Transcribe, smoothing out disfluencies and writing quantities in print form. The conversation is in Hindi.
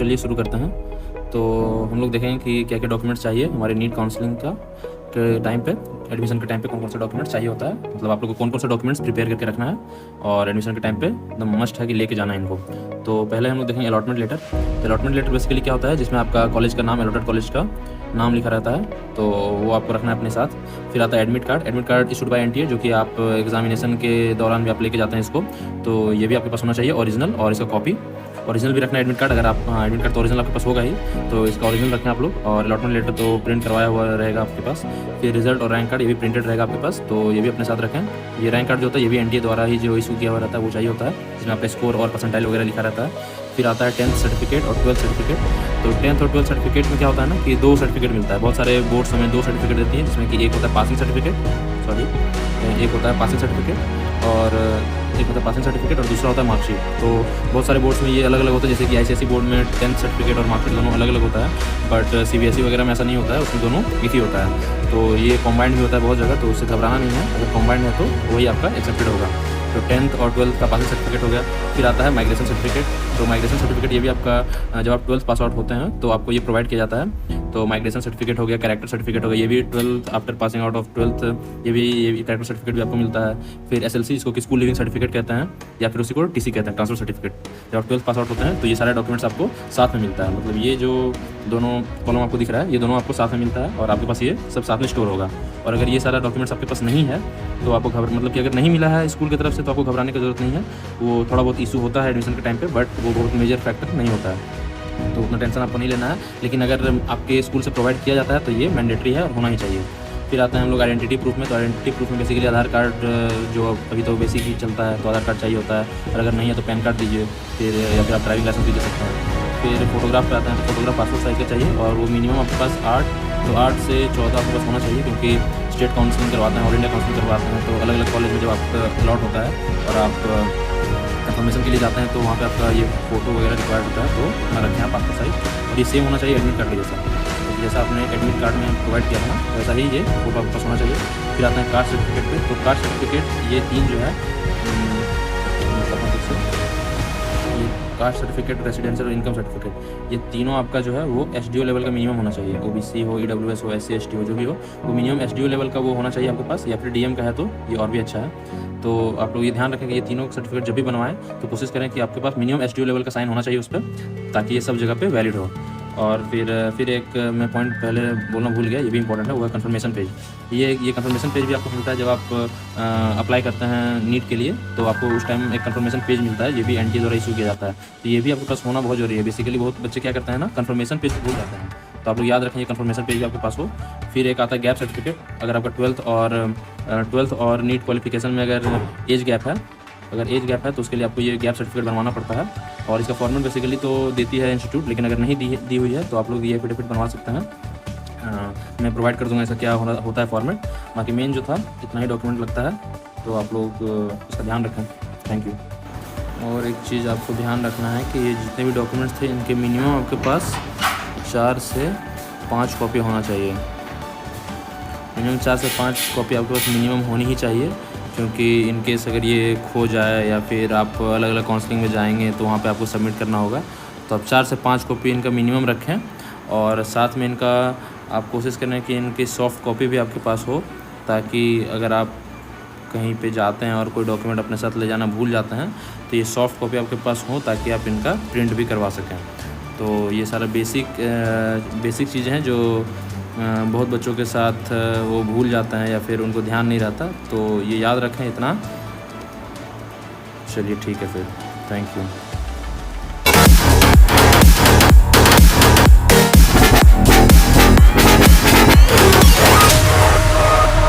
चलिए शुरू करते हैं। तो हम लोग देखेंगे कि क्या क्या डॉक्यूमेंट्स चाहिए हमारे नीट काउंसलिंग का के टाइम पे, एडमिशन के टाइम पे कौन कौन से डॉक्यूमेंट्स चाहिए होता है, मतलब आप लोग को कौन कौन से डॉक्यूमेंट्स प्रिपेयर करके रखना है और एडमिशन के टाइम पे एकदम मस्ट है कि लेके जाना है इनको। तो पहले हम लोग देखेंगे अलॉटमेंट लेटर। तो अलॉटमेंट लेटर बेसिकली क्या होता है, जिसमें आपका कॉलेज का नाम, अलॉटेड कॉलेज का नाम लिखा रहता है, तो वो आपको रखना है अपने साथ। फिर आता है admit card. Admit card issued by NTA, जो कि आप एग्जामिनेशन के दौरान भी आप लेके जाते हैं इसको, तो ये भी आपके पास होना चाहिए ओरिजिनल, और इसका कॉपी ओरिजिनल भी रखना है। एडमिट कार्ड अगर आप, हाँ एडमिट कार्ड तो ओरिजिनल आपके पास होगा ही, तो इसका ओरिजिनल रखें आप लोग। और अलॉटमेंट लेटर तो प्रिंट करवाया हुआ रहेगा आपके पास। फिर रिजल्ट और रैंक कार्ड, ये भी प्रिंटेड रहेगा आपके पास, तो ये भी अपने साथ रखें। ये रैंक कार्ड जो होता है ये भी एनटीए द्वारा ही जो इशू किया हुआ रहता है वो चाहिए होता है, जिसमें आपका स्कोर और परसेंटाइल वगैरह लिखा रहता है। फिर आता है 10th सर्टिफिकेट और 12th सर्टिफिकेट। तो 10th और 12th सर्टिफिकेट में क्या होता है ना कि 2 सर्टिफिकेट मिलता है। बहुत सारे बोर्ड्स हमें 2 सर्टिफिकेट देती हैं, जिसमें कि एक होता है पासिंग सर्टिफिकेट, एक होता है पासिंग सर्टिफिकेट और एक होता है पासिंग सर्टिफिकेट और दूसरा होता है मार्कशीट। तो बहुत सारे बोर्ड्स में ये अलग अलग होता है, जैसे कि आईसीएसई बोर्ड में 10th सर्टिफिकेट और मार्कशीट दोनों अलग अलग होता है, बट सीबीएसई वगैरह में ऐसा नहीं होता है, उसमें दोनों एक ही होता है। तो ये कॉम्बाइंड भी होता है बहुत जगह, तो उससे घबराना नहीं है, अगर कॉम्बाइंड है तो वही आपका एक्सेप्टेड होगा। तो 10th और 12th का पासिंग सर्टिफिकेट हो गया। फिर आता है माइग्रेशन सर्टिफिकेट। तो माइग्रेशन सर्टिफिकेट ये भी आपका जब आप 12th पास आउट होते हैं तो आपको ये प्रोवाइड किया जाता है। तो माइग्रेशन सर्टिफिकेट हो गया, कैरेक्टर सर्टिफिकेट हो गया, ये भी 12th after passing out of 12th ये भी कैरेक्टर सर्टिफिकेट भी आपको मिलता है। फिर एसएलसी, इसको कि स्कूल लिविंग सर्टिफिकेट कहते हैं, या फिर उसी को टीसी कहते हैं, ट्रांसफर सर्टिफिकेट। जब आप 12th पास आउट होते हैं तो ये सारे डॉक्यूमेंट्स आपको साथ में मिलता है, मतलब ये जो दोनों कॉलम आपको दिख रहा है ये दोनों आपको साथ में मिलता है, और आपके पास ये सब साथ में स्टोर होगा। और अगर ये सारा डॉक्यूमेंट्स आपके पास नहीं है तो आपको मतलब कि अगर नहीं मिला है स्कूल की तरफ से तो आपको घबराने की जरूरत नहीं है। वो थोड़ा बहुत इशू होता है एडमिशन के टाइम पे, बट वो बहुत मेजर फैक्टर नहीं होता है, तो उतना टेंशन आपको नहीं लेना है। लेकिन अगर आपके स्कूल से प्रोवाइड किया जाता है तो ये मैंडेटरी है और होना ही चाहिए। फिर आते हैं हम लोग आइडेंटिटी प्रूफ में। तो आइडेंटिटी प्रूफ में बेसिकली आधार कार्ड, जो अभी तो बेसिक ही चलता है, तो आधार कार्ड चाहिए होता है, और अगर नहीं है तो पैन कार्ड दीजिए, फिर या फिर आप ड्राइविंग लाइसेंस भी दे सकते हैं। फिर फोटोग्राफ पे आते हैं, तो फोटोग्राफ पासपोर्ट साइज का चाहिए, और वो मिनिमम आपके पास 8 से 14 आपके पास होना चाहिए, क्योंकि स्टेट काउंसलिंग करवाते हैं, ऑल इंडिया काउंसलिंग करवाते हैं, तो अलग अलग कॉलेज में जब आपका अलॉट होता है और आप कंफर्मेशन के लिए जाते हैं तो वहाँ पे आपका ये फ़ोटो वगैरह रिक्वायर्ड होता है, तो ना रखें आप पासपोर्ट साइज। और ये सेम होना चाहिए एडमिट कार्ड के जैसा, तो जैसा आपने एडमिट कार्ड में प्रोवाइड किया था ना वैसा ही ये फोटो आपके पास होना चाहिए। फिर आते हैं कास्ट सर्टिफिकेट पे। तो कास्ट सर्टिफिकेट ये 3 जो है, कास्ट सर्टिफिकेट, रेसिडेंशियल और इनकम सर्टिफिकेट, ये तीनों आपका जो है वो एसडीओ लेवल का मिनिमम होना चाहिए। ओबीसी हो, ईडब्ल्यूएस हो, एससी एसटी हो, जो भी हो, वो मिनिमम एसडीओ लेवल का वो होना चाहिए आपके पास, या फिर डीएम का है तो ये और भी अच्छा है। तो आप लोग ये ध्यान रखें कि ये तीनों सर्टिफिकेट जब भी बनवाएं तो कोशिश करें कि आपके पास मिनिमम एसडीओ लेवल का साइन होना चाहिए उस पर, ताकि ये सब जगह पे वैलिड हो। और फिर एक मैं पॉइंट पहले बोलना भूल गया, ये भी इंपॉर्टेंट है, वो है कंफर्मेशन पेज। ये कंफर्मेशन पेज भी आपको मिलता है जब आप अप्लाई करते हैं नीट के लिए, तो आपको उस टाइम एक कंफर्मेशन पेज मिलता है, ये भी एनटीए द्वारा इशू किया जाता है, तो ये भी आपके पास होना बहुत जरूरी है। बेसिकली बहुत बच्चे क्या करते हैं ना, कंफर्मेशन पेज भूल जाते हैं, तो आप लोग याद रखें ये कंफर्मेशन पेज भी आपके पास हो। फिर एक आता है गैप सर्टिफिकेट। अगर आपका 12th और नीट क्वालिफिकेशन में अगर एज गैप है तो उसके लिए आपको ये गैप सर्टिफिकेट बनवाना पड़ता है, और इसका फॉर्मेट बेसिकली तो देती है इंस्टीट्यूट, लेकिन अगर नहीं दी हुई है तो आप लोग ये एफिडेविट बनवा सकते हैं। मैं प्रोवाइड कर दूंगा ऐसा क्या होता है फॉर्मेट। बाकी मेन जो था इतना ही डॉक्यूमेंट लगता है, तो आप लोग इसका ध्यान रखें। Thank you. और एक चीज़ आपको ध्यान रखना है कि ये जितने भी डॉक्यूमेंट्स थे इनके मिनिमम आपके पास 4 से 5 कॉपी होना चाहिए। मिनिमम 4 से 5 कॉपी आपके पास मिनिमम होनी ही चाहिए, क्योंकि इन केस अगर ये खो जाए या फिर आप अलग अलग काउंसलिंग में जाएंगे तो वहाँ पे आपको सबमिट करना होगा। तो आप 4 से 5 कॉपी इनका मिनिमम रखें, और साथ में इनका आप कोशिश करें कि इनकी सॉफ्ट कॉपी भी आपके पास हो, ताकि अगर आप कहीं पे जाते हैं और कोई डॉक्यूमेंट अपने साथ ले जाना भूल जाते हैं तो ये सॉफ्ट कॉपी आपके पास हो, ताकि आप इनका प्रिंट भी करवा सकें। तो ये सारा बेसिक चीज़ें हैं जो बहुत बच्चों के साथ वो भूल जाते हैं या फिर उनको ध्यान नहीं रहता, तो ये याद रखें इतना। चलिए ठीक है फिर, थैंक यू।